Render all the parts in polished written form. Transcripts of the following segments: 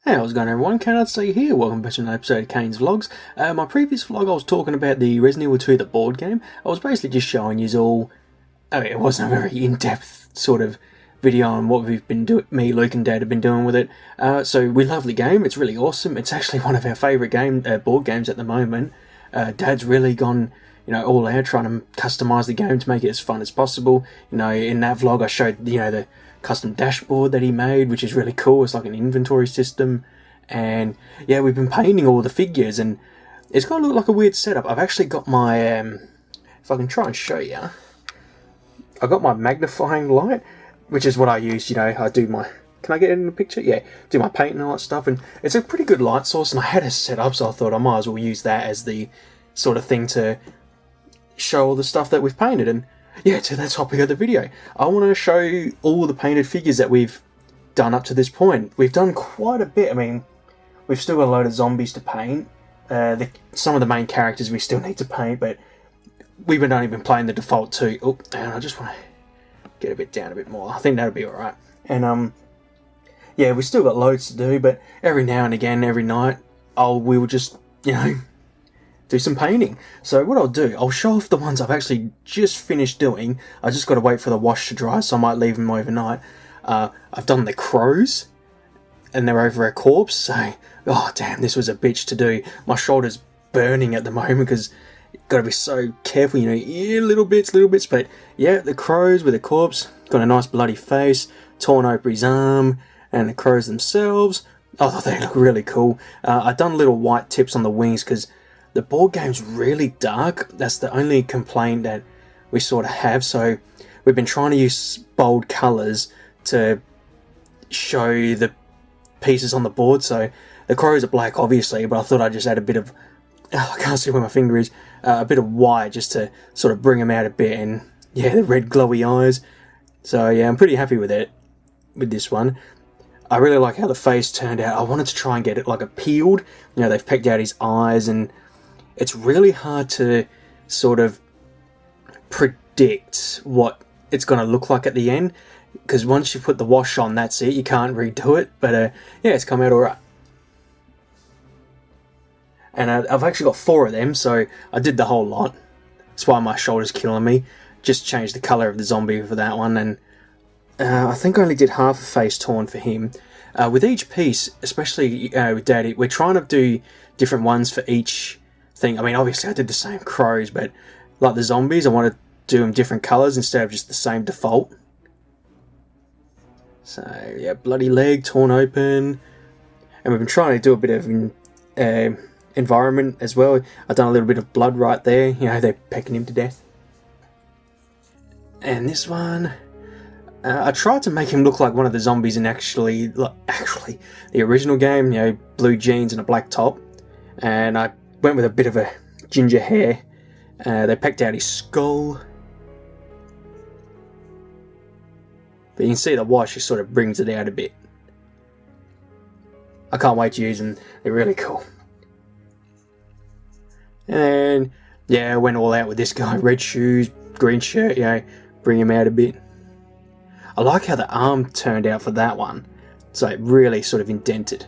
Hey, how's it going everyone? Kayne here. Welcome back to another episode of Kayne's Vlogs. My previous vlog I was talking about the Resident Evil 2, the board game. I was basically just showing you all, it wasn't a very in-depth sort of video on what we've been doing, me, Luke and Dad have been doing with it. So we love the game, it's really awesome. It's actually one of our favourite board games at the moment. Dad's really gone, all out trying to customise the game to make it as fun as possible. In that vlog I showed, the custom dashboard that he made, which is really cool. It's like an inventory system, and yeah, we've been painting all the figures, and it's gonna look like a weird setup. I've actually got my, if I can try and show you, I got my magnifying light, which is what I use. I do my, can I get it in the picture? Yeah, do my painting and all that stuff, and it's a pretty good light source, and I had it set up, so I thought I might as well use that as the sort of thing to show all the stuff that we've painted. And yeah, to the topic of the video, I want to show you all the painted figures that we've done up to this point. We've done quite a bit. I mean, we've still got a load of zombies to paint. Some of the main characters we still need to paint, but we've only been playing the default 2. Oh, and I just want to get a bit down a bit more. I think that'll be alright. And yeah, we've still got loads to do, but every now and again, every night, we will just, do some painting. So what I'll do, I'll show off the ones I've actually just finished doing. I just got to wait for the wash to dry, so I might leave them overnight. I've done the crows, and they're over a corpse, so, oh damn, this was a bitch to do. My shoulder's burning at the moment because you've got to be so careful, yeah, little bits, but yeah, the crows with a corpse, got a nice bloody face, torn open his arm, and the crows themselves, oh, they look really cool. I've done little white tips on the wings because the board game's really dark. That's the only complaint that we sort of have. So we've been trying to use bold colours to show the pieces on the board. So the crows are black, obviously, but I thought I'd just add a bit of, I can't see where my finger is, a bit of white just to sort of bring them out a bit. And yeah, the red glowy eyes. So yeah, I'm pretty happy with it, with this one. I really like how the face turned out. I wanted to try and get it like a peeled. They've pecked out his eyes, and it's really hard to sort of predict what it's going to look like at the end, because once you put the wash on, that's it, you can't redo it. But yeah, it's come out alright. And I've actually got 4 of them, so I did the whole lot. That's why my shoulder's killing me. Just changed the colour of the zombie for that one, and I think I only did half a face torn for him. With each piece, especially with Daddy, we're trying to do different ones for each thing. I mean, obviously I did the same crows, but like the zombies, I want to do them different colours instead of just the same default. So yeah, bloody leg torn open, and we've been trying to do a bit of environment as well. I've done a little bit of blood right there. They're pecking him to death. And this one, I tried to make him look like one of the zombies in actually the original game. Blue jeans and a black top, and I went with a bit of a ginger hair. They pecked out his skull. But you can see the wash just sort of brings it out a bit. I can't wait to use them. They're really cool. And yeah, I went all out with this guy. Red shoes, green shirt, bring him out a bit. I like how the arm turned out for that one. So it really sort of indented.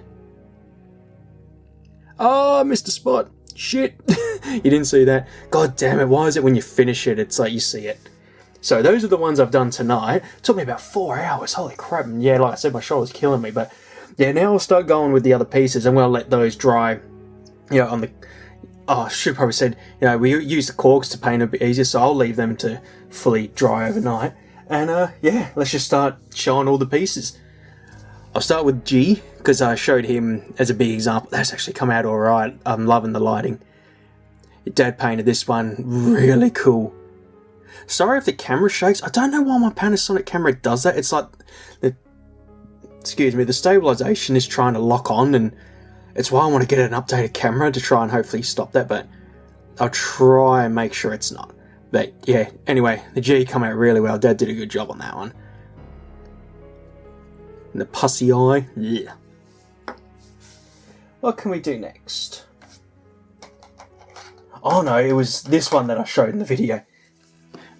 Oh, I missed a spot. Shit. You didn't see that. God damn it, why is it when you finish it, it's like you see it? So those are the ones I've done tonight. It took me about 4 hours, holy crap. And yeah, like I said, my shoulder's killing me. But yeah, now I'll start going with the other pieces. I'm going to let those dry, on the... Oh, I should have probably said, we use the corks to paint a bit easier, so I'll leave them to fully dry overnight. And yeah, let's just start showing all the pieces. I'll start with G, because I showed him as a big example. That's actually come out alright. I'm loving the lighting. Dad painted this one really cool. Sorry if the camera shakes. I don't know why my Panasonic camera does that. It's like, the stabilization is trying to lock on, and it's why I want to get an updated camera to try and hopefully stop that, but I'll try and make sure it's not. But yeah, anyway, the G come out really well. Dad did a good job on that one. And the pussy eye, yeah. What can we do next? Oh no, it was this one that I showed in the video.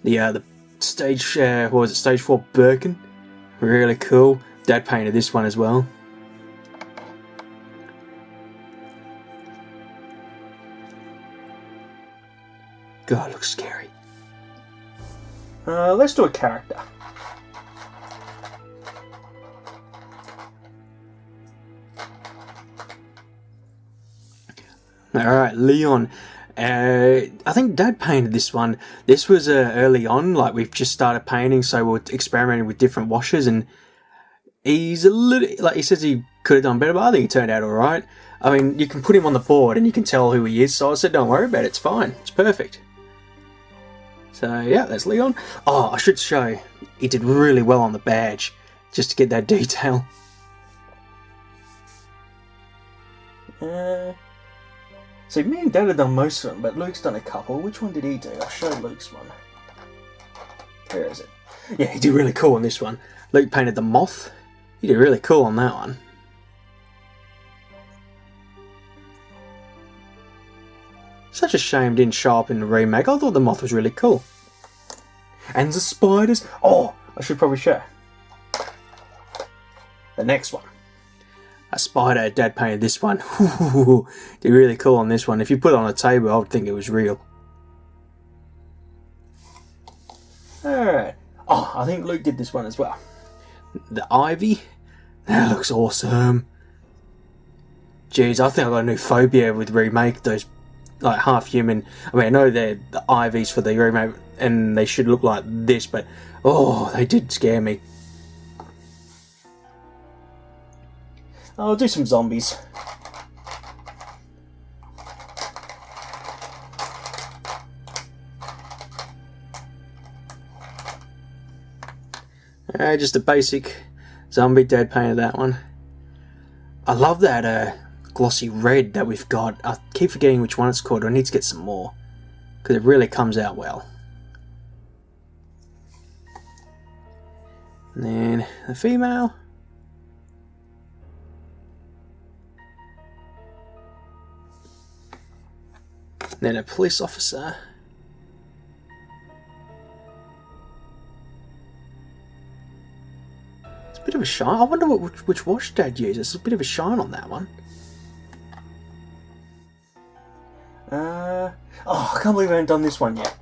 The stage, what was it, stage 4 Birkin. Really cool. Dad painted this one as well. God, it looks scary. Let's do a character. Alright, Leon. I think Dad painted this one. This was early on, like we've just started painting, so we're experimenting with different washes, and he's a little, like he says he could have done better, but I think he turned out alright. I mean, you can put him on the board and you can tell who he is, so I said don't worry about it, it's fine, it's perfect. So yeah, that's Leon. Oh, I should show, he did really well on the badge, just to get that detail. See, me and Dad have done most of them, but Luke's done a couple. Which one did he do? I'll show Luke's one. Where is it? Yeah, he did really cool on this one. Luke painted the moth. He did really cool on that one. Such a shame didn't show up in the remake. I thought the moth was really cool. And the spiders. Oh, I should probably show the next one. A spider. Dad painted this one. Did really cool on this one. If you put it on a table, I would think it was real. Alright. Oh, I think Luke did this one as well. The ivy. That looks awesome. Jeez, I think I've got a new phobia with remake. Those, like, half-human... I mean, I know they're the ivies for the remake, and they should look like this, but... Oh, they did scare me. I'll do some zombies. Just a basic zombie. Dad painted that one. I love that glossy red that we've got. I keep forgetting which one it's called. I need to get some more, because it really comes out well. And then the female. Then a police officer. It's a bit of a shine. I wonder which wash Dad uses. It's a bit of a shine on that one. Oh, I can't believe I haven't done this one yet.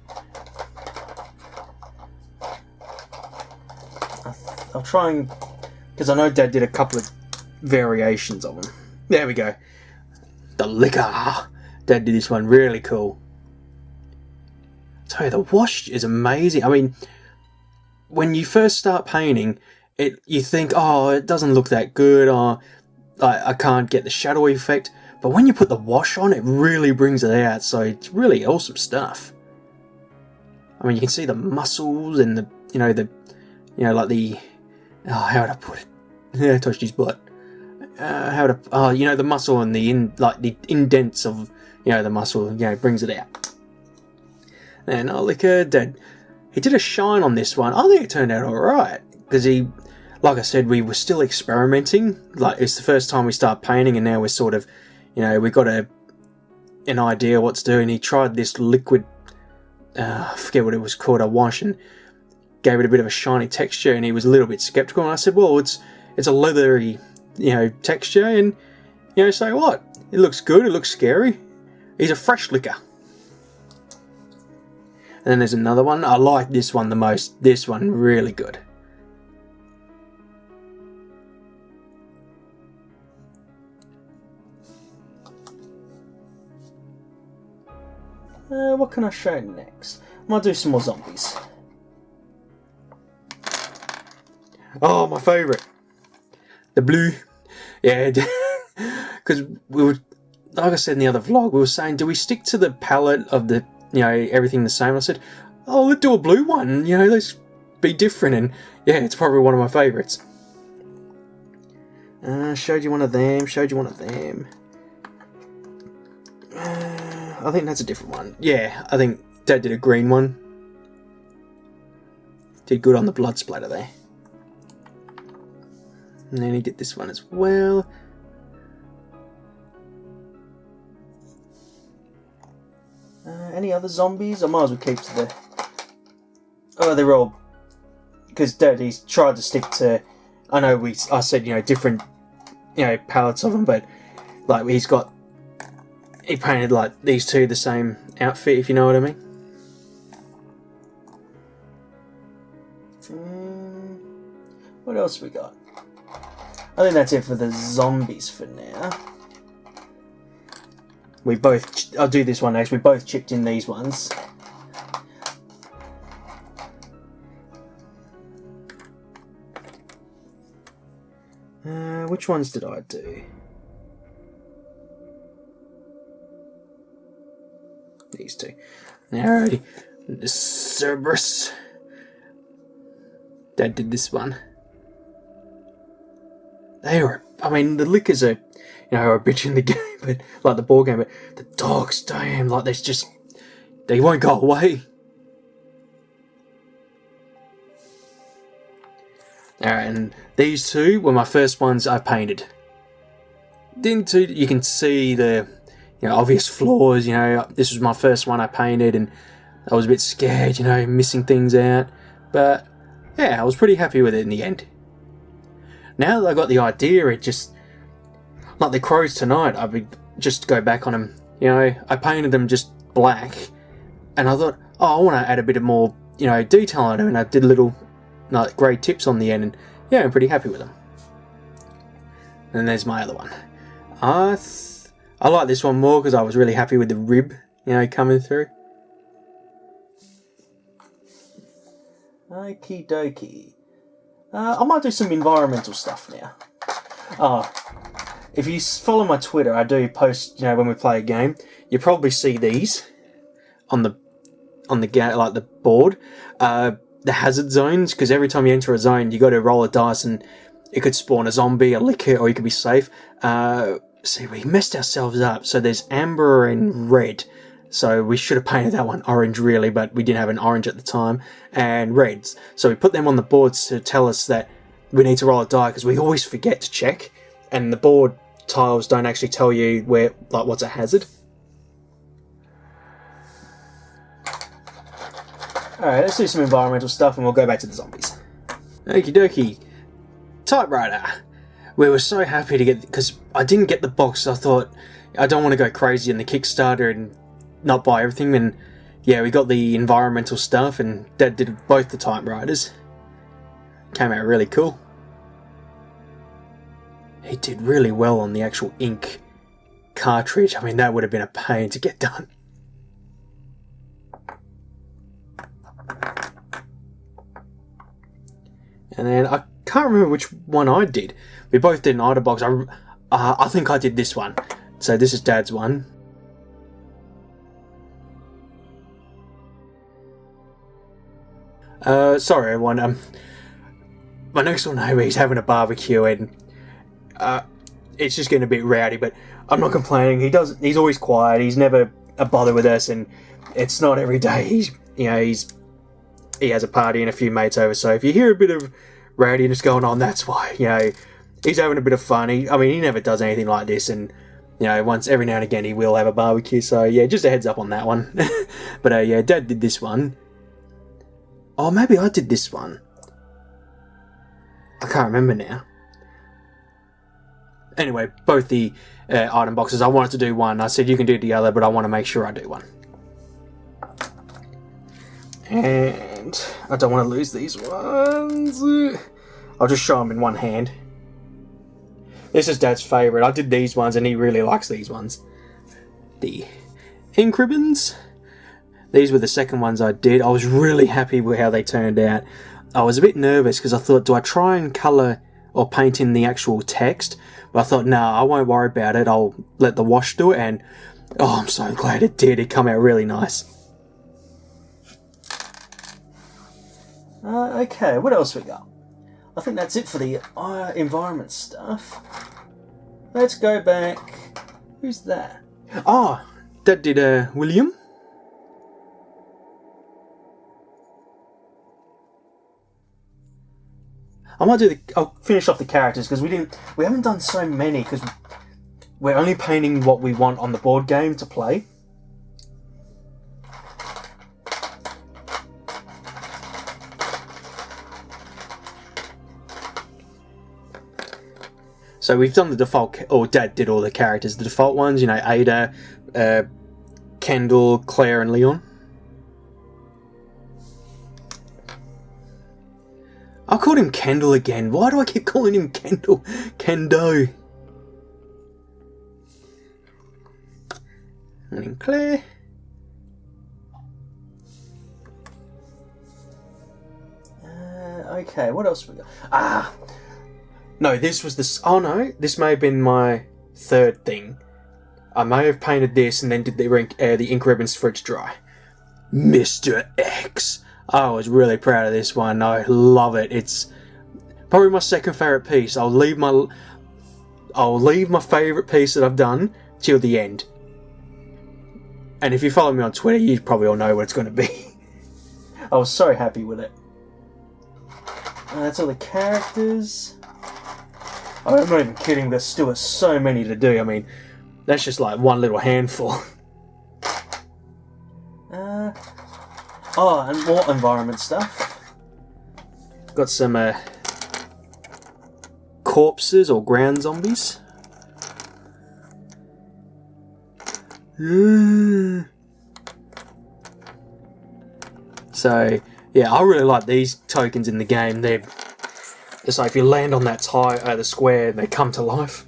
I'll try and... because I know Dad did a couple of variations of them. There we go. The liquor. Dad did this one really cool. I tell you, the wash is amazing. I mean, when you first start painting, you think, oh, it doesn't look that good, or I can't get the shadowy effect. But when you put the wash on, it really brings it out. So it's really awesome stuff. I mean, you can see the muscles and the, like the, oh, how would I put it? Yeah, I touched his butt. The muscle and the indents of, the muscle, brings it out. And Dad, he did a shine on this one. I think it turned out alright, because like I said, we were still experimenting. Like, it's the first time we start painting, and now we're sort of, we got an idea what to do, and he tried this liquid, I forget what it was called, a wash, and gave it a bit of a shiny texture, and he was a little bit skeptical, and I said, well, it's a leathery, texture, and, so what? It looks good, it looks scary. He's a fresh liquor. And then there's another one. I like this one the most. This one, really good. What can I show next? I might do some more zombies. Oh, my favourite. The blue. Yeah, because we were... Like I said in the other vlog, we were saying, do we stick to the palette of the, everything the same? I said, oh, let's do a blue one, let's be different. And yeah, it's probably one of my favourites. Showed you one of them. I think that's a different one. Yeah, I think Dad did a green one. Did good on the blood splatter there. And then he did this one as well. Any other zombies? I might as well keep to the... Oh, they're all... Because Dad, he's tried to stick to... I know I said, different, palettes of them, but, like, he painted, like, these two the same outfit, if you know what I mean. else we got? I think that's it for the zombies for now. I'll do this one next. We both chipped in these ones. Which ones did I do? These two. Alrighty. The Cerberus. Dad did this one. They were, I mean, the lickers are, a bitch in the game, but like the board game, but the dogs, damn, like there's just, they won't go away. Alright, and these two were my first ones I painted. Then too, you can see the, obvious flaws, this was my first one I painted, and I was a bit scared, missing things out, but yeah, I was pretty happy with it in the end. Now that I got the idea, it just, like the crows tonight, I would just go back on them, I painted them just black, and I thought, I want to add a bit of more, detail on them, and I did little, like, grey tips on the end, and yeah, I'm pretty happy with them. And there's my other one. I like this one more because I was really happy with the rib, coming through. Okie dokie. I might do some environmental stuff now. If you follow my Twitter, I do post, when we play a game. You probably see these on the like the board. The hazard zones, because every time you enter a zone, you got to roll a dice, and it could spawn a zombie, a licker, or you could be safe. See, we messed ourselves up. So there's amber and red. So we should have painted that one orange, really, but we didn't have an orange at the time. And reds. So we put them on the boards to tell us that we need to roll a die, because we always forget to check. And the board tiles don't actually tell you what's a hazard. Alright, let's do some environmental stuff and we'll go back to the zombies. Okie dokie. Typewriter. We were so happy to get, because I didn't get the box. I thought, I don't want to go crazy in the Kickstarter and not buy everything. And yeah, we got the environmental stuff, and Dad did both the typewriters. Came out really cool. He did really well on the actual ink cartridge. I mean, that would have been a pain to get done. And then I can't remember which one I did. We both did an item box. I think I did this one. So this is Dad's one. Sorry everyone. My next door neighbour, he's having a barbecue, and it's just getting a bit rowdy. But I'm not complaining. He's always quiet. He's never a bother with us, and it's not every day. He has a party and a few mates over, so if you hear a bit of rowdiness going on, that's why. He's having a bit of fun. He never does anything like this, and once every now and again he will have a barbecue. So yeah, just a heads up on that one. But yeah, Dad did this one. Oh, maybe I did this one. I can't remember now. Anyway, both the item boxes. I wanted to do one. I said you can do the other, but I want to make sure I do one. And I don't want to lose these ones. I'll just show them in one hand. This is Dad's favourite. I did these ones and he really likes these ones. The ink ribbons. These were the second ones I did. I was really happy with how they turned out. I was a bit nervous because I thought, do I try and colour or paint in the actual text? But I thought, no, I won't worry about it. I'll let the wash do it. And oh, I'm so glad it did. It came out really nice. Okay, what else we got? I think that's it for the environment stuff. Let's go back. Who's that? Oh, that did William. I'll finish off the characters because we haven't done so many because we're only painting what we want on the board game to play. So we've done the default, or Dad did all the characters, the default ones, Ada, Kendall, Claire and Leon. I called him Kendall again. Why do I keep calling him Kendall? Kendo. And then Claire. Okay, what else we got? No, this was this. Oh no, this may have been my third thing. I may have painted this and then did the ink ribbons for it to dry. Mr. X. I was really proud of this one. I love it. It's probably my second favourite piece. I'll leave my favourite piece that I've done till the end. And if you follow me on Twitter, you probably all know what it's going to be. I was so happy with it. That's all the characters. I'm not even kidding, there's still so many to do. I mean, that's just like one little handful. And more environment stuff. Got some corpses or ground zombies. So, yeah, I really like these tokens in the game. They're just like if you land on that the square, they come to life.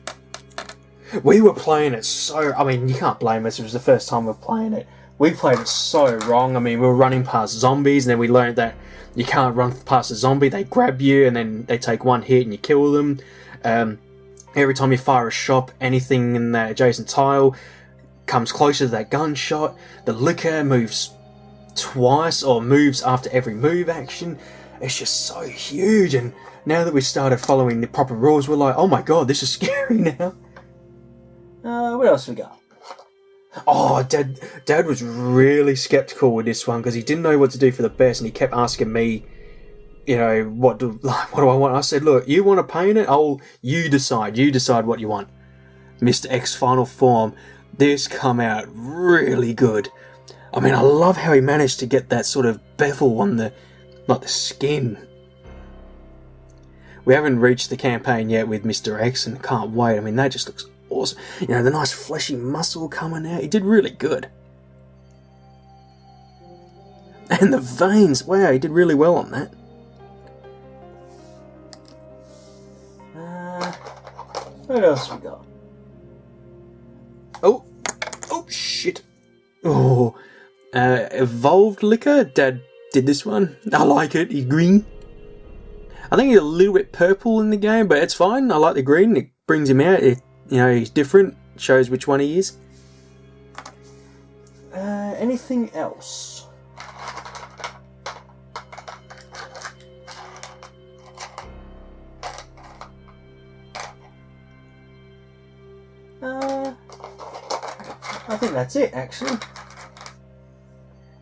We were playing it so... I mean, you can't blame us. It was the first time we were playing it. We played it so wrong. I mean, we were running past zombies, and then we learned that you can't run past a zombie. They grab you, and then they take one hit, and you kill them. Every time you fire a shot, anything in that adjacent tile comes closer to that gunshot. The liquor moves twice, or moves after every move action. It's just so huge, and now that we started following the proper rules, we're like, oh my god, this is scary now. What else we got? Oh, Dad was really skeptical with this one because he didn't know what to do for the best, and he kept asking me, you know, what do I want? I said, look, you want to paint it? You decide what you want. Mr. X Final Form. This come out really good. I mean, I love how he managed to get that sort of bevel on the skin. We haven't reached the campaign yet with Mr. X, and can't wait. I mean, that just looks awesome. You know, the nice fleshy muscle coming out. He did really good. And the veins. Wow, he did really well on that. What else we got? Oh, shit. Oh, evolved liquor. Dad did this one. I like it. He's green. I think he's a little bit purple in the game, but it's fine. I like the green. It brings him out. He's different. Shows which one he is. Anything else? I think that's it, actually.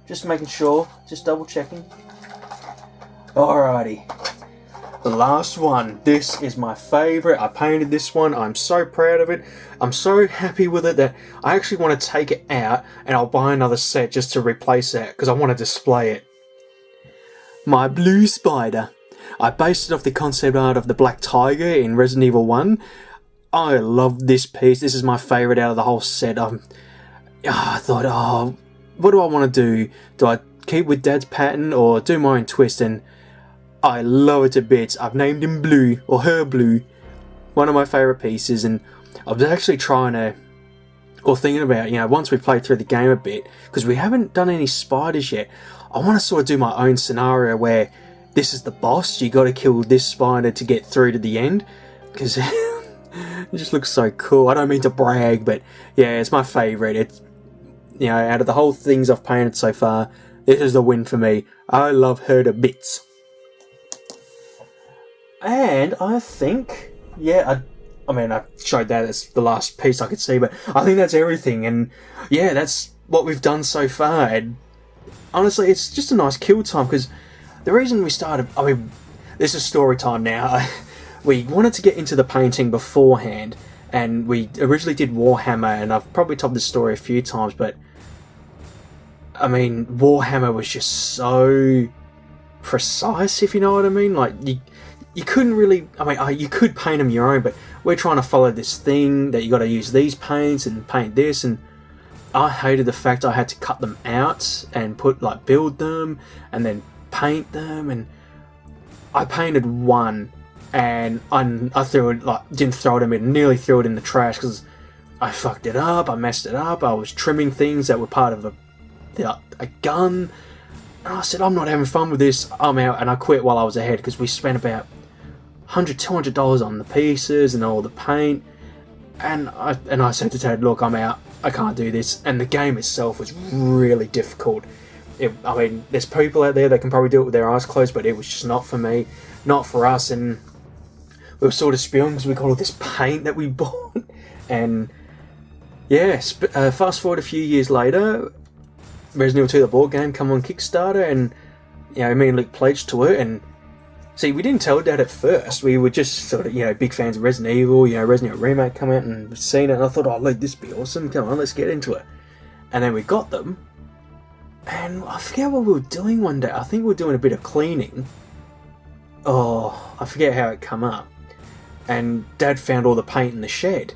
Just making sure. Just double checking. Alrighty. The last one. This is my favourite. I painted this one. I'm so proud of it. I'm so happy with it that I actually want to take it out and I'll buy another set just to replace that because I want to display it. My blue spider. I based it off the concept art of the black tiger in Resident Evil 1. I love this piece. This is my favourite out of the whole set. I thought, what do I want to do? Do I keep with Dad's pattern or do my own twist? And I love it to bits. I've named him Blue, or her Blue. One of my favourite pieces, and I was actually thinking about, once we played through the game a bit, because we haven't done any spiders yet, I want to sort of do my own scenario where this is the boss, you got to kill this spider to get through to the end, because it just looks so cool. I don't mean to brag, but yeah, it's my favourite. It's, out of the whole things I've painted so far, this is the win for me. I love her to bits. And I think, I showed that as the last piece I could see, but I think that's everything. And yeah, that's what we've done so far. And honestly, it's just a nice kill time, because the reason we started, this is story time now. We wanted to get into the painting beforehand, and we originally did Warhammer, and I've probably told this story a few times, but Warhammer was just so precise, if you know what I mean. Like, you couldn't really, you could paint them your own, but we're trying to follow this thing that you got to use these paints and paint this, and I hated the fact I had to cut them out and build them and then paint them, and I painted one, and I threw it, like, didn't throw it in, but nearly threw it in the trash because I fucked it up, I messed it up, I was trimming things that were part of a gun, and I said, I'm not having fun with this, I'm out, and I quit while I was ahead because we spent about $100-200 on the pieces and all the paint, and I said to Dad, look, I'm out, I can't do this, and the game itself was really difficult. I mean, there's people out there that can probably do it with their eyes closed, but it was just not for me, not for us, and we were sort of spewing because we got all this paint that we bought, and yeah, fast forward a few years later, Resident Evil 2 the board game come on Kickstarter, and you know, me and Luke pledged to it, and see, we didn't tell Dad at first, we were just sort of, you know, big fans of Resident Evil, you know, Resident Evil Remake come out and we've seen it, and I thought, oh Luke, this would be awesome, come on, let's get into it. And then we got them, and I forget what we were doing one day, I think we were doing a bit of cleaning, I forget how it come up, and Dad found all the paint in the shed,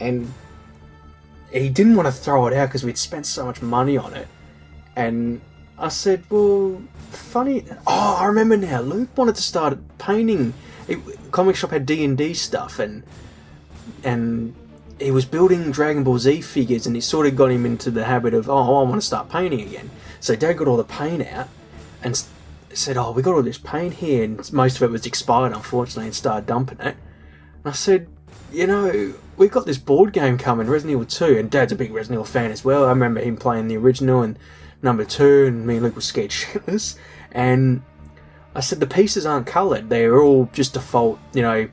and he didn't want to throw it out because we'd spent so much money on it, and I said, well, funny, I remember now, Luke wanted to start painting, comic shop had D&D stuff, and he was building Dragon Ball Z figures, and it sort of got him into the habit of, I want to start painting again. So Dad got all the paint out, and said, we got all this paint here, and most of it was expired, unfortunately, and started dumping it. And I said, you know, we've got this board game coming, Resident Evil 2, and Dad's a big Resident Evil fan as well. I remember him playing the original and number 2, and me and Luke were scared shitless. And I said, the pieces aren't coloured, they're all just default, you know,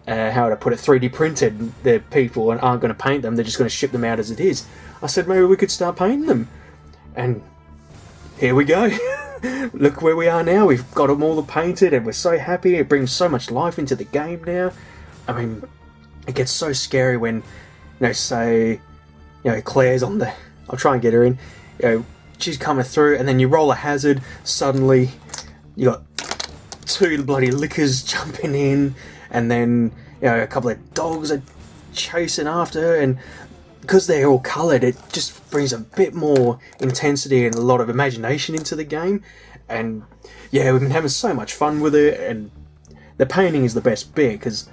how would I put it, 3D printed. The people aren't going to paint them, they're just going to ship them out as it is. I said, maybe we could start painting them. And here we go. Look where we are now, we've got them all painted, and we're so happy, it brings so much life into the game now. I mean, it gets so scary when, you know, say, you know, Claire's on the, I'll try and get her in, you know, she's coming through, and then you roll a hazard, suddenly you got 2 bloody lickers jumping in, and then, you know, a couple of dogs are chasing after her, and because they're all coloured, it just brings a bit more intensity and a lot of imagination into the game. And yeah, we've been having so much fun with it, and the painting is the best bit, because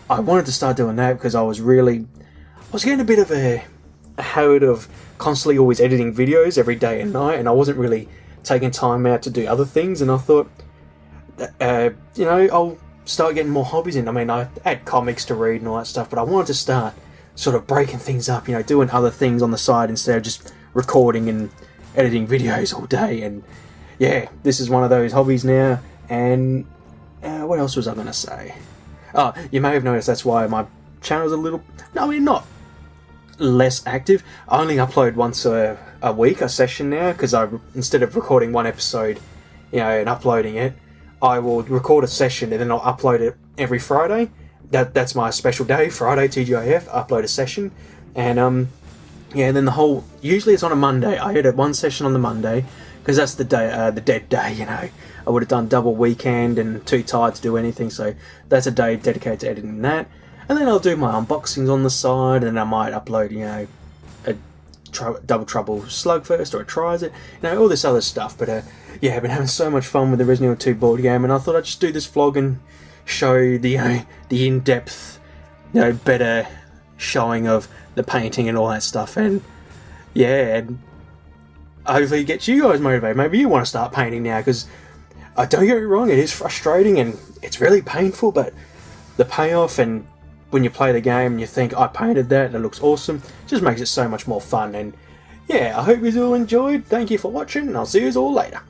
I wanted to start doing that because I was getting a bit of a habit of constantly always editing videos every day and night, and I wasn't really taking time out to do other things, and I thought, you know, I'll start getting more hobbies in. I mean, I had comics to read and all that stuff, but I wanted to start sort of breaking things up, you know, doing other things on the side instead of just recording and editing videos all day. And yeah, this is one of those hobbies now. And what else was I going to say? Oh, you may have noticed that's why my channel's a little, no, I mean, not less active. I only upload once a week, a session now, because instead of recording one episode, you know, and uploading it, I will record a session and then I'll upload it every Friday. That's my special day, Friday, TGIF, upload a session. And yeah, then usually it's on a Monday. I edit one session on the Monday, because that's the day, the dead day, you know. I would have done double weekend and too tired to do anything, so that's a day dedicated to editing that. And then I'll do my unboxings on the side, and I might upload, you know, a Double Trouble Slugfest or a Tries It, you know, all this other stuff. But yeah, I've been having so much fun with the Resident Evil 2 board game, and I thought I'd just do this vlog and show the, you know, the in-depth, you know, better showing of the painting and all that stuff. And yeah, and hopefully it gets you guys motivated. Maybe you want to start painting now, because don't get me wrong, it is frustrating and it's really painful, but the payoff, and when you play the game and you think, I painted that and it looks awesome, it just makes it so much more fun. And yeah, I hope you all enjoyed. Thank you for watching, and I'll see you all later.